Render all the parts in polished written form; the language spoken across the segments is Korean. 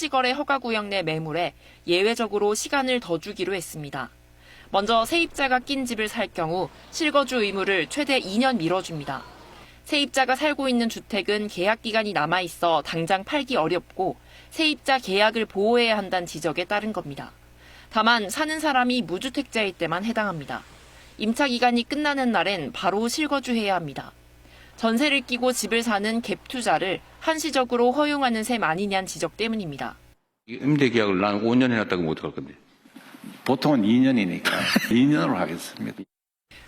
토지거래 허가구역 내 매물에 예외적으로 시간을 더 주기로 했습니다. 먼저 세입자가 낀 집을 살 경우 실거주 의무를 최대 2년 미뤄줍니다. 세입자가 살고 있는 주택은 계약 기간이 남아있어 당장 팔기 어렵고 세입자 계약을 보호해야 한다는 지적에 따른 겁니다. 다만 사는 사람이 무주택자일 때만 해당합니다. 임차 기간이 끝나는 날엔 바로 실거주해야 합니다. 전세를 끼고 집을 사는 갭 투자를 한시적으로 허용하는 셈 아니냐는 지적 때문입니다. 임대 계약을 난 5년 해놨다고 못 할 건데. 보통은 2년이니까 2년으로 하겠습니다.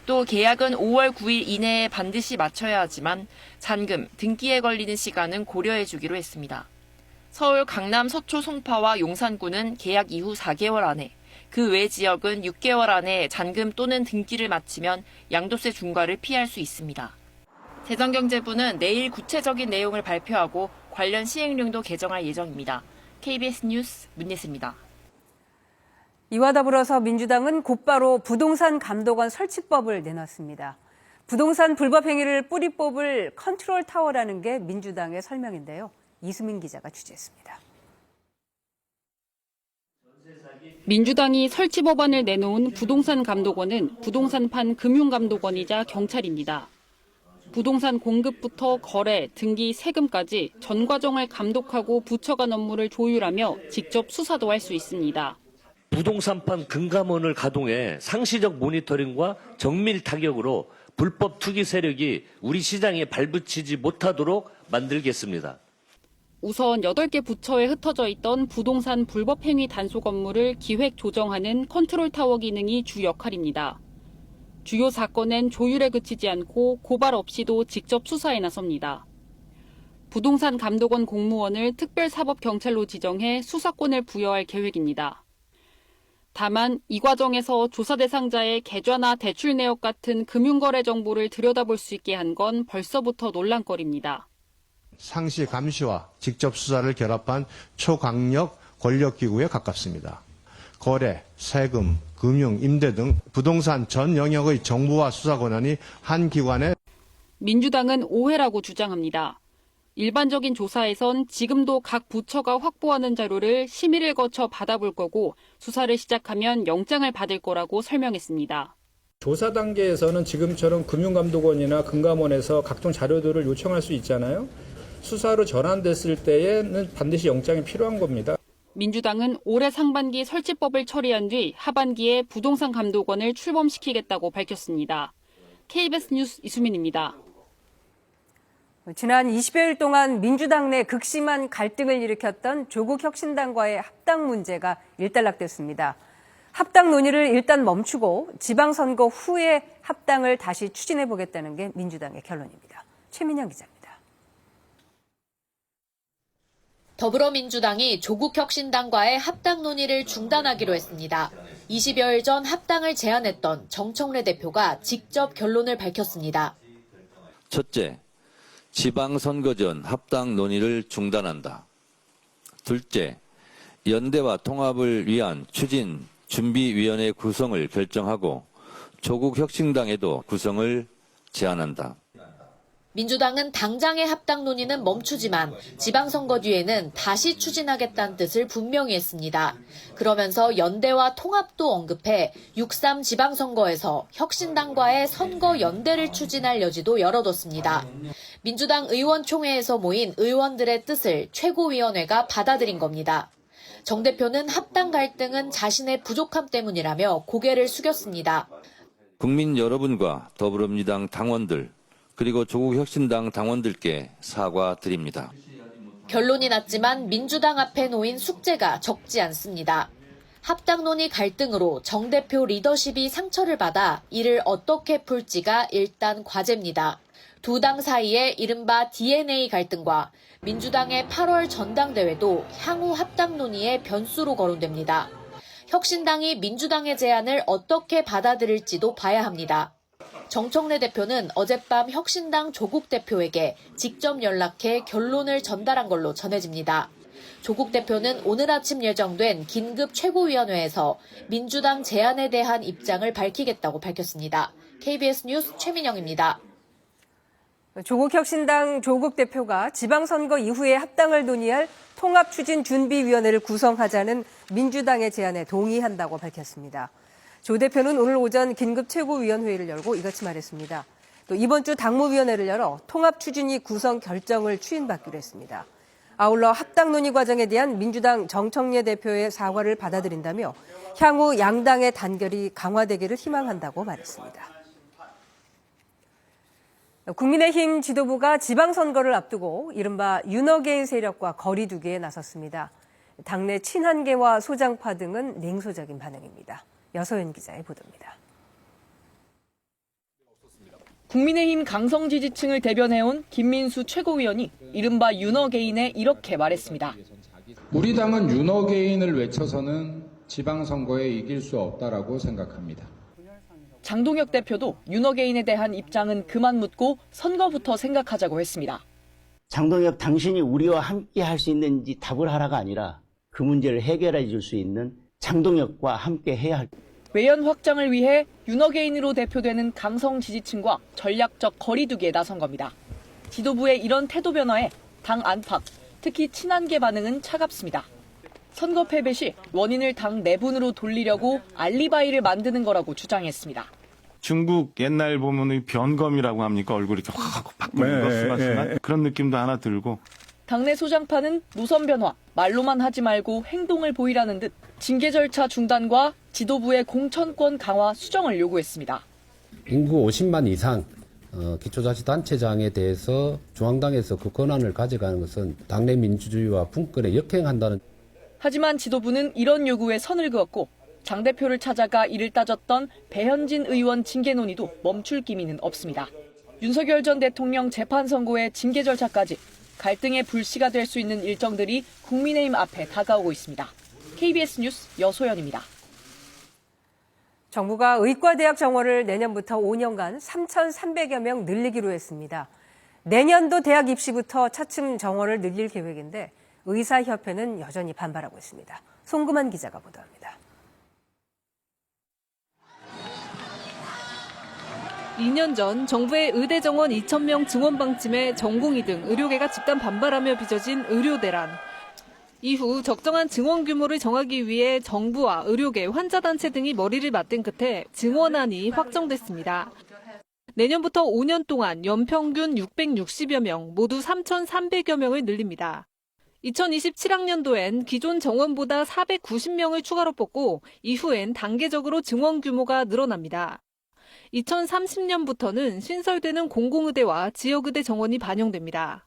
또 계약은 5월 9일 이내에 반드시 마쳐야 하지만 잔금, 등기에 걸리는 시간은 고려해 주기로 했습니다. 서울 강남 서초 송파와 용산구는 계약 이후 4개월 안에, 그 외 지역은 6개월 안에 잔금 또는 등기를 마치면 양도세 중과를 피할 수 있습니다. 재정경제부는 내일 구체적인 내용을 발표하고 관련 시행령도 개정할 예정입니다. KBS 뉴스 문예슬입니다. 이와 더불어서 민주당은 곧바로 부동산 감독원 설치법을 내놨습니다. 부동산 불법 행위를 뿌리 뽑을 컨트롤 타워라는 게 민주당의 설명인데요. 이수민 기자가 취재했습니다. 민주당이 설치 법안을 내놓은 부동산 감독원은 부동산판 금융감독원이자 경찰입니다. 부동산 공급부터 거래, 등기, 세금까지 전 과정을 감독하고 부처 간 업무를 조율하며 직접 수사도 할 수 있습니다. 부동산판 금감원을 가동해 상시적 모니터링과 정밀 타격으로 불법 투기 세력이 우리 시장에 발붙이지 못하도록 만들겠습니다. 우선 8개 부처에 흩어져 있던 부동산 불법 행위 단속 업무를 기획 조정하는 컨트롤 타워 기능이 주 역할입니다. 주요 사건엔 조율에 그치지 않고 고발 없이도 직접 수사에 나섭니다. 부동산 감독원 공무원을 특별사법경찰로 지정해 수사권을 부여할 계획입니다. 다만 이 과정에서 조사 대상자의 계좌나 대출 내역 같은 금융거래 정보를 들여다볼 수 있게 한 건 벌써부터 논란거리입니다. 상시 감시와 직접 수사를 결합한 초강력 권력기구에 가깝습니다. 거래, 세금, 금융, 임대 등 부동산 전 영역의 정보와 수사 권한이 한 기관에 민주당은 오해라고 주장합니다. 일반적인 조사에선 지금도 각 부처가 확보하는 자료를 심의를 거쳐 받아볼 거고 수사를 시작하면 영장을 받을 거라고 설명했습니다. 조사 단계에서는 지금처럼 금융감독원이나 금감원에서 각종 자료들을 요청할 수 있잖아요. 수사로 전환됐을 때에는 반드시 영장이 필요한 겁니다. 민주당은 올해 상반기 설치법을 처리한 뒤 하반기에 부동산 감독원을 출범시키겠다고 밝혔습니다. KBS 뉴스 이수민입니다. 지난 20여일 동안 민주당 내 극심한 갈등을 일으켰던 조국 혁신당과의 합당 문제가 일단락됐습니다. 합당 논의를 일단 멈추고 지방선거 후에 합당을 다시 추진해보겠다는 게 민주당의 결론입니다. 최민영 기자입니다. 더불어민주당이 조국혁신당과의 합당 논의를 중단하기로 했습니다. 20여일 전 합당을 제안했던 정청래 대표가 직접 결론을 밝혔습니다. 첫째, 지방선거 전 합당 논의를 중단한다. 둘째, 연대와 통합을 위한 추진 준비위원회 구성을 결정하고 조국혁신당에도 구성을 제안한다. 민주당은 당장의 합당 논의는 멈추지만 지방선거 뒤에는 다시 추진하겠다는 뜻을 분명히 했습니다. 그러면서 연대와 통합도 언급해 6.3 지방선거에서 혁신당과의 선거 연대를 추진할 여지도 열어뒀습니다. 민주당 의원총회에서 모인 의원들의 뜻을 최고위원회가 받아들인 겁니다. 정 대표는 합당 갈등은 자신의 부족함 때문이라며 고개를 숙였습니다. 국민 여러분과 더불어민주당 당원들 그리고 조국혁신당 당원들께 사과드립니다. 결론이 났지만 민주당 앞에 놓인 숙제가 적지 않습니다. 합당 논의 갈등으로 정 대표 리더십이 상처를 받아 이를 어떻게 풀지가 일단 과제입니다. 두 당 사이의 이른바 DNA 갈등과 민주당의 8월 전당대회도 향후 합당 논의의 변수로 거론됩니다. 혁신당이 민주당의 제안을 어떻게 받아들일지도 봐야 합니다. 정청래 대표는 어젯밤 혁신당 조국 대표에게 직접 연락해 결론을 전달한 걸로 전해집니다. 조국 대표는 오늘 아침 예정된 긴급 최고위원회에서 민주당 제안에 대한 입장을 밝히겠다고 밝혔습니다. KBS 뉴스 최민영입니다. 조국혁신당 조국 대표가 지방선거 이후에 합당을 논의할 통합추진준비위원회를 구성하자는 민주당의 제안에 동의한다고 밝혔습니다. 조 대표는 오늘 오전 긴급 최고위원회의를 열고 이같이 말했습니다. 또 이번 주 당무위원회를 열어 통합추진위 구성 결정을 추인받기로 했습니다. 아울러 합당 논의 과정에 대한 민주당 정청래 대표의 사과를 받아들인다며 향후 양당의 단결이 강화되기를 희망한다고 말했습니다. 국민의힘 지도부가 지방선거를 앞두고 이른바 윤어게인 세력과 거리 두기에 나섰습니다. 당내 친한계와 소장파 등은 냉소적인 반응입니다. 여서연 기자의 보도입니다. 국민의힘 강성 지지층을 대변해온 김민수 최고위원이 이른바 윤어게인에 이렇게 말했습니다. 우리 당은 윤어게인을 외쳐서는 지방선거에 이길 수 없다라고 생각합니다. 장동혁 대표도 윤어게인에 대한 입장은 그만 묻고 선거부터 생각하자고 했습니다. 장동혁 당신이 우리와 함께 할 수 있는지 답을 하라가 아니라 그 문제를 해결해 줄 수 있는 장동혁과 함께 해야 할. 외연 확장을 위해 윤어게인으로 대표되는 강성 지지층과 전략적 거리두기에 나선 겁니다. 지도부의 이런 태도 변화에 당 안팎, 특히 친한계 반응은 차갑습니다. 선거 패배 시 원인을 당 내분으로 돌리려고 알리바이를 만드는 거라고 주장했습니다. 중국 옛날 보면 변검이라고 합니까? 얼굴이 이렇게 확 바꾸는 거 스마스한 그런 느낌도 하나 들고. 당내 소장파는 노선 변화, 말로만 하지 말고 행동을 보이라는 듯 징계 절차 중단과 지도부의 공천권 강화 수정을 요구했습니다. 인구 50만 이상 기초자치단체장에 대해서 중앙당에서 그 권한을 가져가는 것은 당내 민주주의와 분권에 역행한다는. 하지만 지도부는 이런 요구에 선을 그었고 장 대표를 찾아가 이를 따졌던 배현진 의원 징계 논의도 멈출 기미는 없습니다. 윤석열 전 대통령 재판 선고의 징계 절차까지 갈등의 불씨가 될 수 있는 일정들이 국민의힘 앞에 다가오고 있습니다. KBS 뉴스 여소연입니다. 정부가 의과대학 정원을 내년부터 5년간 3,300여 명 늘리기로 했습니다. 내년도 대학 입시부터 차츰 정원을 늘릴 계획인데 의사협회는 여전히 반발하고 있습니다. 송금한 기자가 보도합니다. 2년 전 정부의 의대 정원 2,000명 증원 방침에 전공의 등 의료계가 집단 반발하며 빚어진 의료대란. 이후 적정한 증원 규모를 정하기 위해 정부와 의료계, 환자단체 등이 머리를 맞댄 끝에 증원안이 확정됐습니다. 내년부터 5년 동안 연평균 660여 명, 모두 3,300여 명을 늘립니다. 2027학년도엔 기존 정원보다 490명을 추가로 뽑고 이후엔 단계적으로 증원 규모가 늘어납니다. 2030년부터는 신설되는 공공의대와 지역의대 정원이 반영됩니다.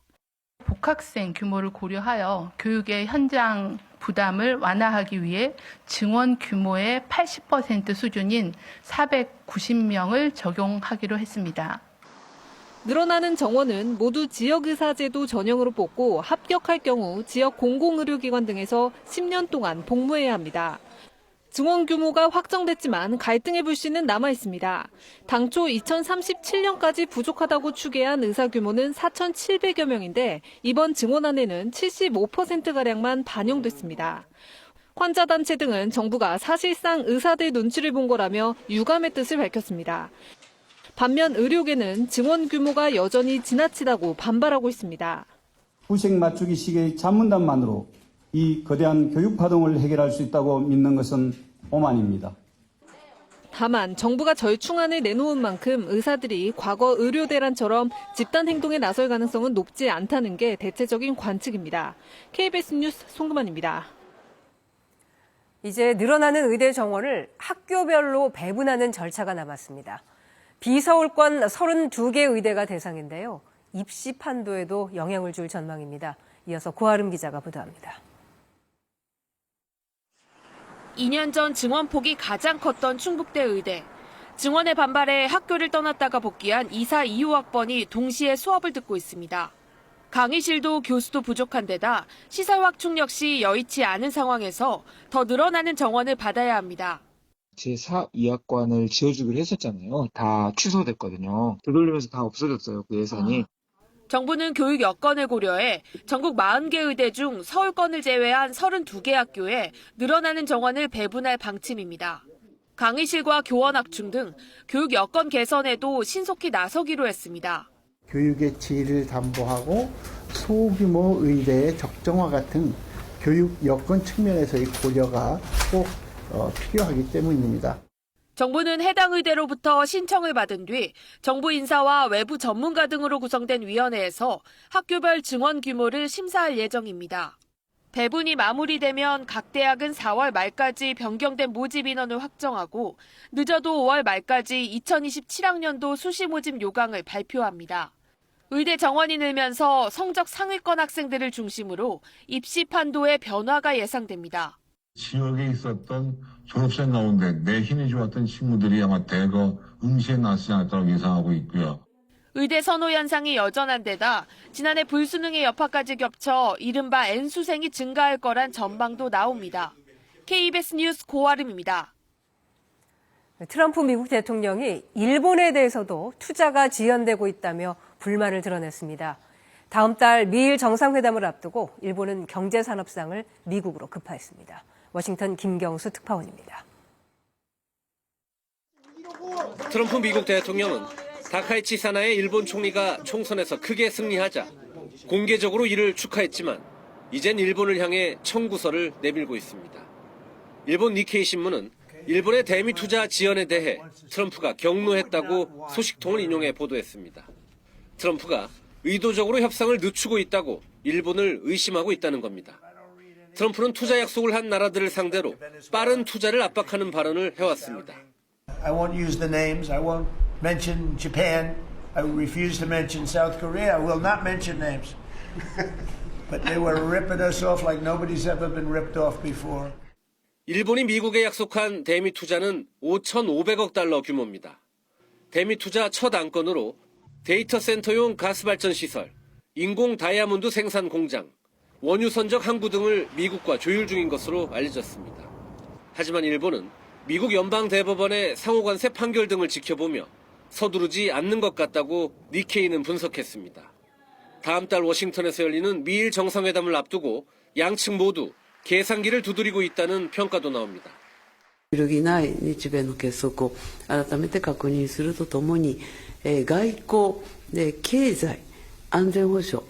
복학생 규모를 고려하여 교육의 현장 부담을 완화하기 위해 증원 규모의 80% 수준인 490명을 적용하기로 했습니다. 늘어나는 정원은 모두 지역의사제도 전형으로 뽑고 합격할 경우 지역 공공의료기관 등에서 10년 동안 복무해야 합니다. 증원 규모가 확정됐지만 갈등의 불씨는 남아 있습니다. 당초 2037년까지 부족하다고 추계한 의사 규모는 4,700여 명인데 이번 증원안에는 75%가량만 반영됐습니다. 환자단체 등은 정부가 사실상 의사들 눈치를 본 거라며 유감의 뜻을 밝혔습니다. 반면 의료계는 증원 규모가 여전히 지나치다고 반발하고 있습니다. 후색 맞추기 식의 자문단만으로 이 거대한 교육 파동을 해결할 수 있다고 믿는 것은 오만입니다. 다만 정부가 절충안을 내놓은 만큼 의사들이 과거 의료대란처럼 집단 행동에 나설 가능성은 높지 않다는 게 대체적인 관측입니다. KBS 뉴스 송금환입니다. 이제 늘어나는 의대 정원을 학교별로 배분하는 절차가 남았습니다. 비서울권 32개 의대가 대상인데요. 입시 판도에도 영향을 줄 전망입니다. 이어서 고아름 기자가 보도합니다. 2년 전 증원폭이 가장 컸던 충북대 의대. 증원에 반발해 학교를 떠났다가 복귀한 2사 2호학번이 동시에 수업을 듣고 있습니다. 강의실도 교수도 부족한 데다 시설 확충 역시 여의치 않은 상황에서 더 늘어나는 정원을 받아야 합니다. 제4 2학관을 지어주기로 했었잖아요. 다 취소됐거든요. 되돌리면서 다 없어졌어요. 그 예산이. 정부는 교육 여건을 고려해 전국 40개 의대 중 서울권을 제외한 32개 학교에 늘어나는 정원을 배분할 방침입니다. 강의실과 교원 확충 등 교육 여건 개선에도 신속히 나서기로 했습니다. 교육의 질을 담보하고 소규모 의대의 적정화 같은 교육 여건 측면에서의 고려가 꼭 필요하기 때문입니다. 정부는 해당 의대로부터 신청을 받은 뒤 정부 인사와 외부 전문가 등으로 구성된 위원회에서 학교별 증원 규모를 심사할 예정입니다. 배분이 마무리되면 각 대학은 4월 말까지 변경된 모집 인원을 확정하고 늦어도 5월 말까지 2027학년도 수시 모집 요강을 발표합니다. 의대 정원이 늘면서 성적 상위권 학생들을 중심으로 입시 판도의 변화가 예상됩니다. 지역에 있었던 졸업생 가운데 내 힘이 좋았던 친구들이 아마 대거 응시에 나서지 않았다고 예상하고 있고요. 의대 선호 현상이 여전한 데다 지난해 불수능의 여파까지 겹쳐 이른바 N수생이 증가할 거란 전망도 나옵니다. KBS 뉴스 고아름입니다. 트럼프 미국 대통령이 일본에 대해서도 투자가 지연되고 있다며 불만을 드러냈습니다. 다음 달 미일 정상회담을 앞두고 일본은 경제산업상을 미국으로 급파했습니다. 워싱턴 김경수 특파원입니다. 트럼프 미국 대통령은 다카이치 사나의 일본 총리가 총선에서 크게 승리하자 공개적으로 이를 축하했지만 이젠 일본을 향해 청구서를 내밀고 있습니다. 일본 니케이 신문은 일본의 대미 투자 지연에 대해 트럼프가 격노했다고 소식통을 인용해 보도했습니다. 트럼프가 의도적으로 협상을 늦추고 있다고 일본을 의심하고 있다는 겁니다. 트럼프는 투자 약속을 한 나라들을 상대로 빠른 투자를 압박하는 발언을 해왔습니다. I won't use the names. I won't mention Japan. I refuse to mention South Korea. I will not mention names. But they were ripping us off like nobody's ever been ripped off before. 일본이 미국에 약속한 대미 투자는 5,500억 달러 규모입니다. 대미 투자 첫 안건으로 데이터 센터용 가스 발전 시설, 인공 다이아몬드 생산 공장, 원유 선적 항구 등을 미국과 조율 중인 것으로 알려졌습니다. 하지만 일본은 미국 연방대법원의 상호관세 판결 등을 지켜보며 서두르지 않는 것 같다고 니케이는 분석했습니다. 다음 달 워싱턴에서 열리는 미일 정상회담을 앞두고 양측 모두 계산기를 두드리고 있다는 평가도 나옵니다. 揺るぎない日米の結束を改めて確認するとともに、外交、経済、安全保障、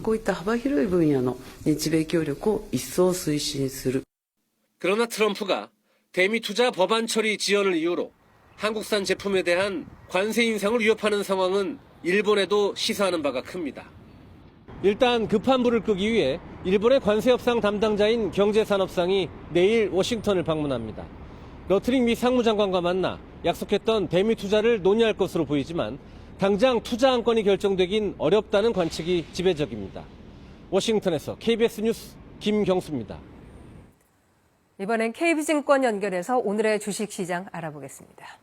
こういった幅広い分野の日米協力を一層推進する。 그러나 트럼프가 대미 투자 법안 처리 지연을 이유로 한국산 제품에 대한 관세 인상을 위협하는 상황은 일본에도 시사하는 바가 큽니다. 일단 급한 불을 끄기 위해 일본의 관세 협상 담당자인 경제산업상이 내일 워싱턴을 방문합니다. 러트링 미 상무장관과 만나 약속했던 대미 투자를 논의할 것으로 보이지만 당장 투자 안건이 결정되긴 어렵다는 관측이 지배적입니다. 워싱턴에서 KBS 뉴스 김경수입니다. 이번엔 KB증권 연결해서 오늘의 주식시장 알아보겠습니다.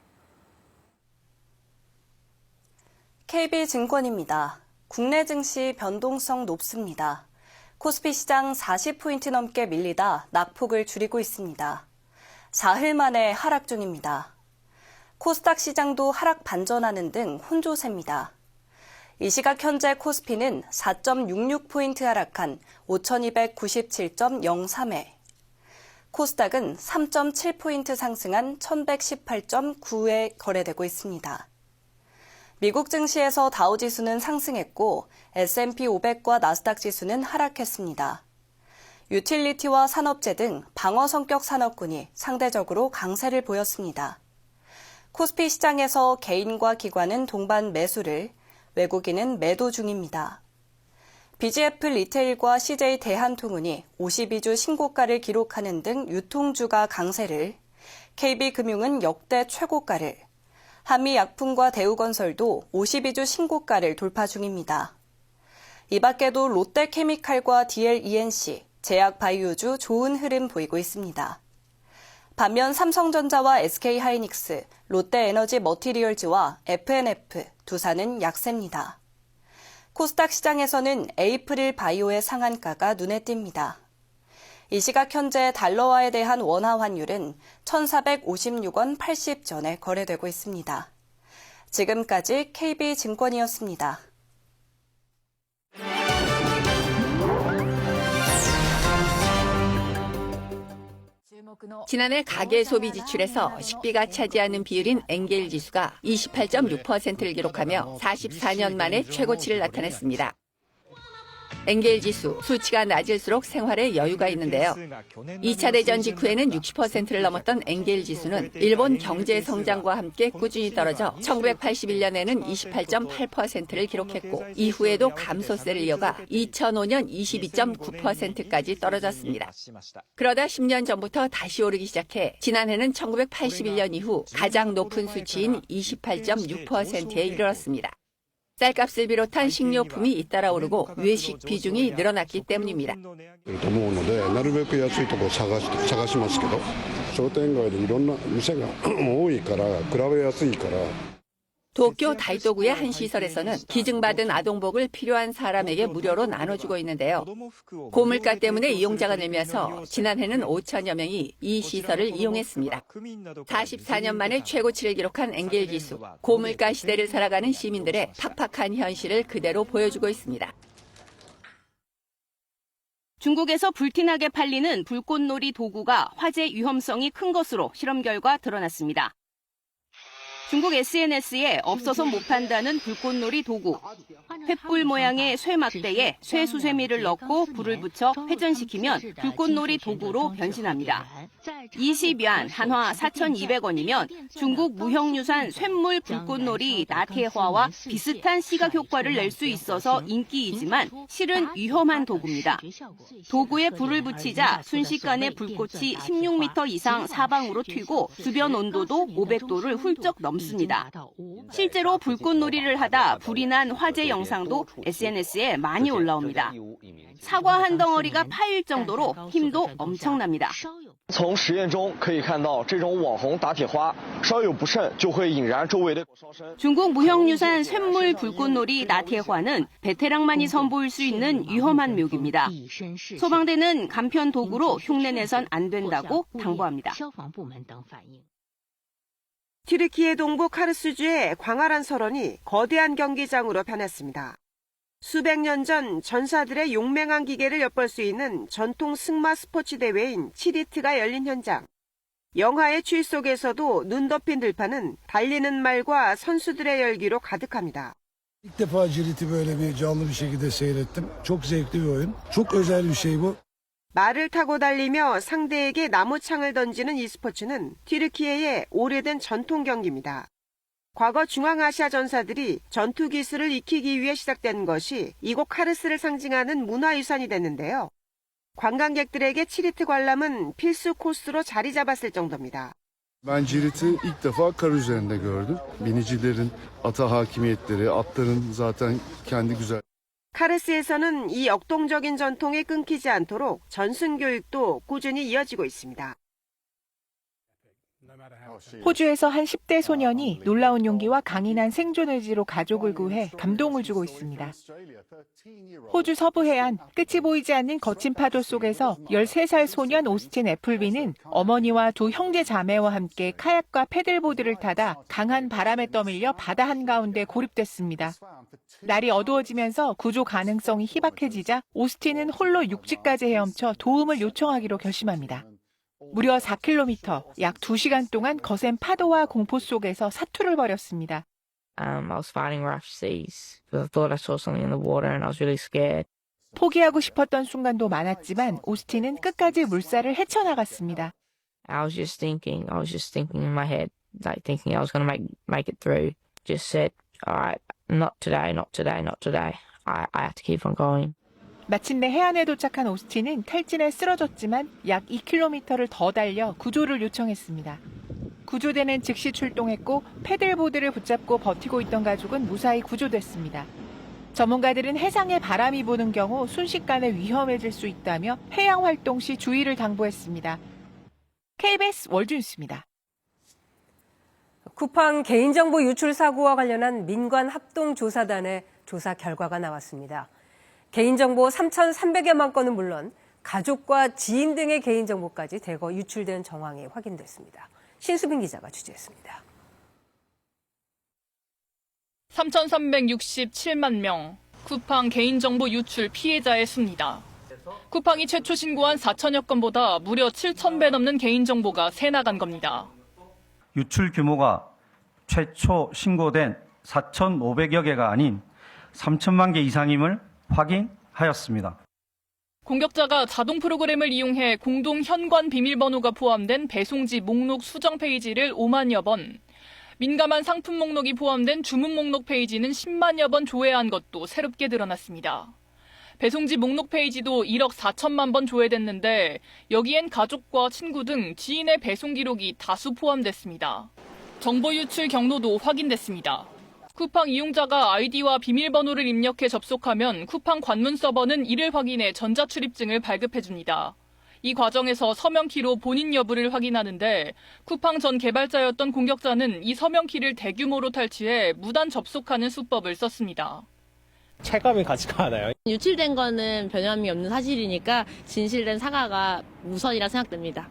KB증권입니다. 국내 증시 변동성 높습니다. 코스피 시장 40포인트 넘게 밀리다 낙폭을 줄이고 있습니다. 사흘 만에 하락 중입니다. 코스닥 시장도 하락 반전하는 등 혼조세입니다. 이 시각 현재 코스피는 4.66포인트 하락한 5,297.03에, 코스닥은 3.7포인트 상승한 1,118.9에 거래되고 있습니다. 미국 증시에서 다우지수는 상승했고 S&P 500과 나스닥 지수는 하락했습니다. 유틸리티와 산업재 등 방어 성격 산업군이 상대적으로 강세를 보였습니다. 코스피 시장에서 개인과 기관은 동반 매수를, 외국인은 매도 중입니다. BGF 리테일과 CJ 대한통운이 52주 신고가를 기록하는 등 유통주가 강세를, KB금융은 역대 최고가를, 한미약품과 대우건설도 52주 신고가를 돌파 중입니다. 이 밖에도 롯데케미칼과 DLENC, 제약바이오주 좋은 흐름 보이고 있습니다. 반면 삼성전자와 SK하이닉스, 롯데에너지 머티리얼즈와 FNF, 두산은 약세입니다. 코스닥 시장에서는 에이프릴 바이오의 상한가가 눈에 띕니다. 이 시각 현재 달러화에 대한 원화 환율은 1,456원 80전에 거래되고 있습니다. 지금까지 KB증권이었습니다. 지난해 가계 소비 지출에서 식비가 차지하는 비율인 엔겔 지수가 28.6%를 기록하며 44년 만에 최고치를 나타냈습니다. 엔겔 지수, 수치가 낮을수록 생활에 여유가 있는데요. 2차 대전 직후에는 60%를 넘었던 엔겔 지수는 일본 경제 성장과 함께 꾸준히 떨어져 1981년에는 28.8%를 기록했고 이후에도 감소세를 이어가 2005년 22.9%까지 떨어졌습니다. 그러다 10년 전부터 다시 오르기 시작해 지난해는 1981년 이후 가장 높은 수치인 28.6%에 이르렀습니다. 쌀값을 비롯한 식료품이 잇따라 오르고 외식 비중이 늘어났기 때문입니다. と思うのでなるべく安いところを探しますけど商店街でいろんな店が多いから比べやすいから 도쿄 다이도구의 한 시설에서는 기증받은 아동복을 필요한 사람에게 무료로 나눠주고 있는데요. 고물가 때문에 이용자가 늘면서 지난해는 5천여 명이 이 시설을 이용했습니다. 44년 만에 최고치를 기록한 엔겔 지수, 고물가 시대를 살아가는 시민들의 팍팍한 현실을 그대로 보여주고 있습니다. 중국에서 불티나게 팔리는 불꽃놀이 도구가 화재 위험성이 큰 것으로 실험 결과 드러났습니다. 중국 SNS에 없어서 못 판다는 불꽃놀이 도구. 횃불 모양의 쇠막대에 쇠수세미를 넣고 불을 붙여 회전시키면 불꽃놀이 도구로 변신합니다. 20yuan, 한화 4,200원이면 중국 무형유산 쇳물 불꽃놀이 나태화와 비슷한 시각 효과를 낼 수 있어서 인기이지만 실은 위험한 도구입니다. 도구에 불을 붙이자 순식간에 불꽃이 16m 이상 사방으로 튀고 주변 온도도 500도를 훌쩍 넘습니다. 실제로 불꽃놀이를 하다 불이 난 화재 영상도 SNS에 많이 올라옵니다. 사과 한 덩어리가 파일 정도로 힘도 엄청납니다. 从实验中可以看到这种网红打铁花稍有不慎就会引燃周围的火烧身. 중국 무형유산 쇳물 불꽃놀이 나태화는 베테랑만이 선보일 수 있는 위험한 묘기입니다. 소방대는 간편 도구로 흉내내선 안 된다고 당부합니다. 튀르키예 동부 카르스주의 광활한 설원이 거대한 경기장으로 변했습니다. 수백 년 전 전사들의 용맹한 기계를 엿볼 수 있는 전통 승마 스포츠 대회인 치리트가 열린 현장. 영하의 추위 속에서도 눈 덮인 들판은 달리는 말과 선수들의 열기로 가득합니다. İlk defa Cirit'i böyle bir canlı bir şekilde seyrettim. Çok zevkli bir oyun. Çok özel bir şey bu. 말을 타고 달리며 상대에게 나무창을 던지는 이 스포츠는 튀르키예의 오래된 전통 경기입니다. 과거 중앙아시아 전사들이 전투 기술을 익히기 위해 시작된 것이 이곳 카르스를 상징하는 문화유산이 됐는데요. 관광객들에게 치리트 관람은 필수 코스로 자리 잡았을 정도입니다. Ben Cirit'i ilk defa kar üzerinde gördüm. Binicilerin ata hakimiyetleri, atların zaten kendi güzel. 카르스에서는 이 역동적인 전통이 끊기지 않도록 전순 교육도 꾸준히 이어지고 있습니다. 호주에서 한 10대 소년이 놀라운 용기와 강인한 생존 의지로 가족을 구해 감동을 주고 있습니다. 호주 서부 해안 끝이 보이지 않는 거친 파도 속에서 13살 소년 오스틴 애플비는 어머니와 두 형제 자매와 함께 카약과 패들보드를 타다 강한 바람에 떠밀려 바다 한가운데 고립됐습니다. 날이 어두워지면서 구조 가능성이 희박해지자 오스틴은 홀로 육지까지 헤엄쳐 도움을 요청하기로 결심합니다. 무려 4km, 약 2시간 동안 거센 파도와 공포 속에서 사투를 벌였습니다. I was fighting rough seas because I thought I saw something in the water and I was really scared. 포기하고 싶었던 순간도 많았지만 오스틴은 끝까지 물살을 헤쳐나갔습니다. I was just thinking in my head, like thinking I was going to make it through. Just said, all right, not today, not today, not today. I have to keep on going. 마침내 해안에 도착한 오스틴은 탈진에 쓰러졌지만 약 2km를 더 달려 구조를 요청했습니다. 구조대는 즉시 출동했고 패들보드를 붙잡고 버티고 있던 가족은 무사히 구조됐습니다. 전문가들은 해상에 바람이 부는 경우 순식간에 위험해질 수 있다며 해양 활동 시 주의를 당부했습니다. KBS 월드뉴스입니다. 쿠팡 개인정보 유출 사고와 관련한 민관합동조사단의 조사 결과가 나왔습니다. 개인정보 3,300여만 건은 물론 가족과 지인 등의 개인정보까지 대거 유출된 정황이 확인됐습니다. 신수빈 기자가 취재했습니다. 3,367만 명, 쿠팡 개인정보 유출 피해자의 수입니다. 쿠팡이 최초 신고한 4천여 건보다 무려 7,000배 넘는 개인정보가 새나간 겁니다. 유출 규모가 최초 신고된 4,500여 개가 아닌 3천만 개 이상임을 확인하였습니다. 공격자가 자동 프로그램을 이용해 공동 현관 비밀번호가 포함된 배송지 목록 수정 페이지를 5만여 번, 민감한 상품 목록이 포함된 주문 목록 페이지는 10만여 번 조회한 것도 새롭게 드러났습니다. 배송지 목록 페이지도 1억 4천만 번 조회됐는데 여기엔 가족과 친구 등 지인의 배송 기록이 다수 포함됐습니다. 정보 유출 경로도 확인됐습니다. 쿠팡 이용자가 아이디와 비밀번호를 입력해 접속하면 쿠팡 관문 서버는 이를 확인해 전자출입증을 발급해줍니다. 이 과정에서 서명키로 본인 여부를 확인하는데 쿠팡 전 개발자였던 공격자는 이 서명키를 대규모로 탈취해 무단 접속하는 수법을 썼습니다. 체감이 가지가 않아요. 유출된 거는 변함이 없는 사실이니까 진실된 사과가 우선이라 생각됩니다.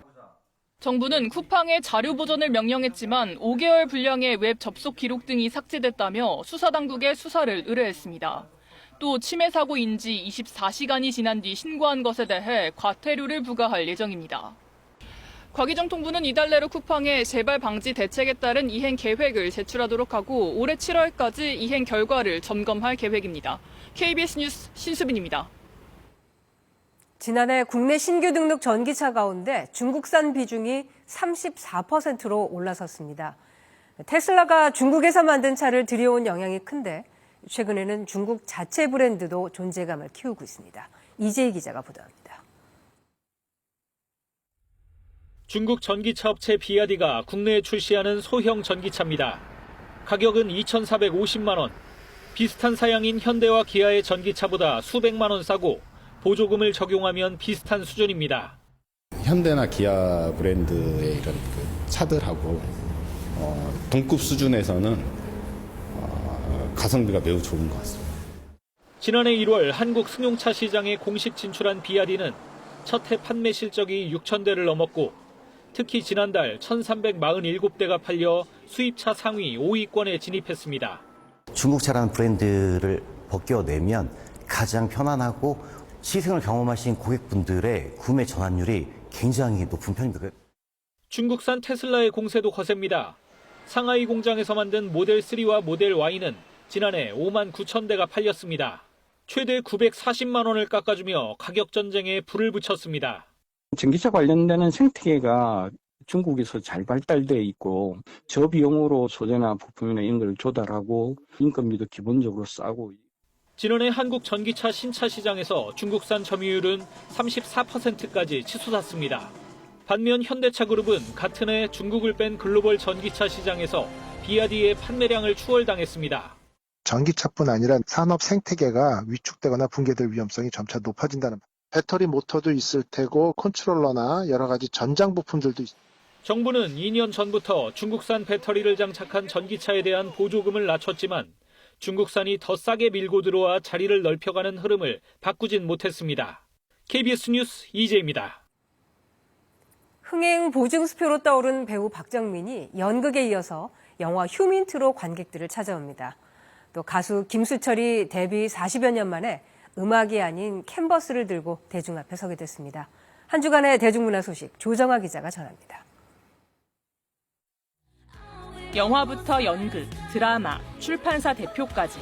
정부는 쿠팡에 자료 보전을 명령했지만 5개월 분량의 웹 접속 기록 등이 삭제됐다며 수사당국에 수사를 의뢰했습니다. 또 침해 사고 인지 24시간이 지난 뒤 신고한 것에 대해 과태료를 부과할 예정입니다. 과기정통부는 이달 내로 쿠팡에 재발 방지 대책에 따른 이행 계획을 제출하도록 하고 올해 7월까지 이행 결과를 점검할 계획입니다. KBS 뉴스 신수빈입니다. 지난해 국내 신규 등록 전기차 가운데 중국산 비중이 34%로 올라섰습니다. 테슬라가 중국에서 만든 차를 들여온 영향이 큰데 최근에는 중국 자체 브랜드도 존재감을 키우고 있습니다. 이재희 기자가 보도합니다. 중국 전기차 업체 비아디가 국내에 출시하는 소형 전기차입니다. 가격은 2,450만 원. 비슷한 사양인 현대와 기아의 전기차보다 수백만 원 싸고 보조금을 적용하면 비슷한 수준입니다. 현대나 기아 브랜드의 이런 차들하고 동급 수준에서는 가성비가 매우 좋은 것 같습니다. 지난해 1월 한국 승용차 시장에 공식 진출한 비아디는 첫 해 판매 실적이 6,000대를 넘었고 특히 지난달 1,347대가 팔려 수입차 상위 5위권에 진입했습니다. 중국차라는 브랜드를 벗겨내면 가장 편안하고 시승을 경험하신 고객분들의 구매 전환율이 굉장히 높은 편입니다. 중국산 테슬라의 공세도 거셉니다. 상하이 공장에서 만든 모델 3와 모델 Y는 지난해 5만 9천 대가 팔렸습니다. 최대 940만 원을 깎아주며 가격 전쟁에 불을 붙였습니다. 전기차 관련되는 생태계가 중국에서 잘 발달돼 있고 저비용으로 소재나 부품이나 이런 걸 조달하고 인건비도 기본적으로 싸고. 지난해 한국 전기차 신차 시장에서 중국산 점유율은 34%까지 치솟았습니다. 반면 현대차그룹은 같은 해 중국을 뺀 글로벌 전기차 시장에서 비아디의 판매량을 추월당했습니다. 전기차뿐 아니라 산업 생태계가 위축되거나 붕괴될 위험성이 점차 높아진다는 배터리 모터도 있을 테고 컨트롤러나 여러 가지 전장 부품들도 있습니다. 정부는 2년 전부터 중국산 배터리를 장착한 전기차에 대한 보조금을 낮췄지만 중국산이 더 싸게 밀고 들어와 자리를 넓혀가는 흐름을 바꾸진 못했습니다. KBS 뉴스 이재입니다. 흥행 보증수표로 떠오른 배우 박정민이 연극에 이어서 영화 휴민트로 관객들을 찾아옵니다. 또 가수 김수철이 데뷔 40여 년 만에 음악이 아닌 캔버스를 들고 대중 앞에 서게 됐습니다. 한 주간의 대중문화 소식 조정아 기자가 전합니다. 영화부터 연극, 드라마, 출판사 대표까지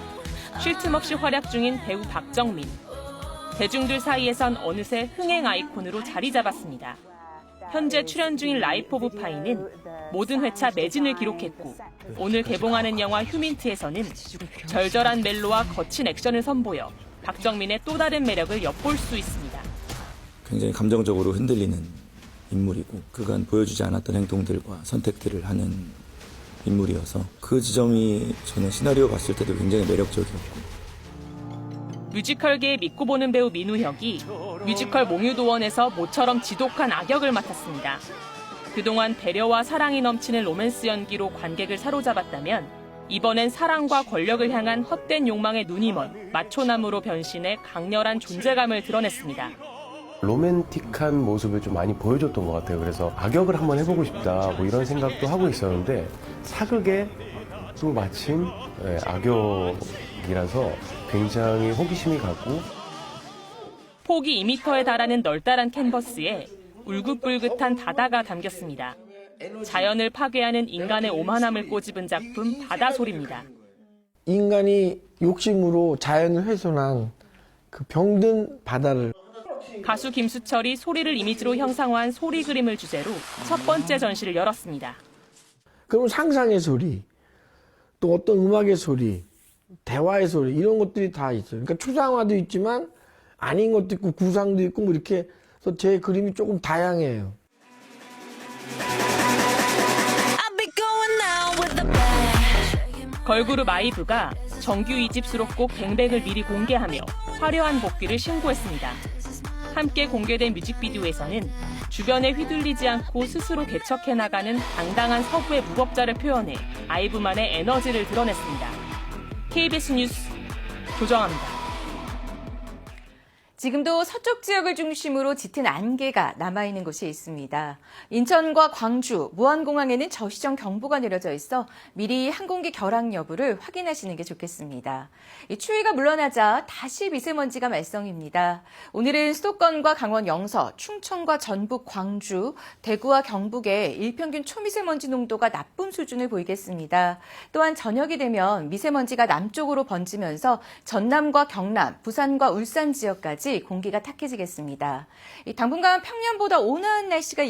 쉴 틈 없이 활약 중인 배우 박정민. 대중들 사이에선 어느새 흥행 아이콘으로 자리 잡았습니다. 현재 출연 중인 라이프 오브 파이는 모든 회차 매진을 기록했고 오늘 개봉하는 영화 휴민트에서는 절절한 멜로와 거친 액션을 선보여 박정민의 또 다른 매력을 엿볼 수 있습니다. 굉장히 감정적으로 흔들리는 인물이고 그간 보여주지 않았던 행동들과 선택들을 하는 인물이어서 그 지점이 저는 시나리오 봤을 때도 굉장히 매력적이었고. 뮤지컬계에 믿고 보는 배우 민우혁이 뮤지컬 몽유도원에서 모처럼 지독한 악역을 맡았습니다. 그동안 배려와 사랑이 넘치는 로맨스 연기로 관객을 사로잡았다면 이번엔 사랑과 권력을 향한 헛된 욕망에 눈이 먼 마초남으로 변신해 강렬한 존재감을 드러냈습니다. 로맨틱한 모습을 좀 많이 보여줬던 것 같아요. 그래서 악역을 한번 해보고 싶다 뭐 이런 생각도 하고 있었는데 사극에 또 마침 악역이라서 굉장히 호기심이 가고. 폭이 2m에 달하는 널따란 캔버스에 울긋불긋한 바다가 담겼습니다. 자연을 파괴하는 인간의 오만함을 꼬집은 작품 바다소리입니다. 인간이 욕심으로 자연을 훼손한 그 병든 바다를 가수 김수철이 소리를 이미지로 형상화한 소리 그림을 주제로 첫 번째 전시를 열었습니다. 그럼 상상의 소리, 또 어떤 음악의 소리, 대화의 소리 이런 것들이 다 있어요. 그러니까 추상화도 있지만 아닌 것도 있고 구상도 있고 뭐 이렇게 해서 제 그림이 조금 다양해요. 걸그룹 아이브가 정규 2집 수록곡 뱅뱅을 미리 공개하며 화려한 복귀를 신고했습니다. 함께 공개된 뮤직비디오에서는 주변에 휘둘리지 않고 스스로 개척해 나가는 당당한 서부의 무법자를 표현해 아이브만의 에너지를 드러냈습니다. KBS 뉴스 조정아입니다. 지금도 서쪽 지역을 중심으로 짙은 안개가 남아있는 곳이 있습니다. 인천과 광주, 무안공항에는 저시정 경보가 내려져 있어 미리 항공기 결항 여부를 확인하시는 게 좋겠습니다. 이 추위가 물러나자 다시 미세먼지가 말썽입니다. 오늘은 수도권과 강원 영서, 충청과 전북, 광주, 대구와 경북의 일평균 초미세먼지 농도가 나쁨 수준을 보이겠습니다. 또한 저녁이 되면 미세먼지가 남쪽으로 번지면서 전남과 경남, 부산과 울산 지역까지 공기가 탁해지겠습니다. 당분간 평년보다 온화한 날씨가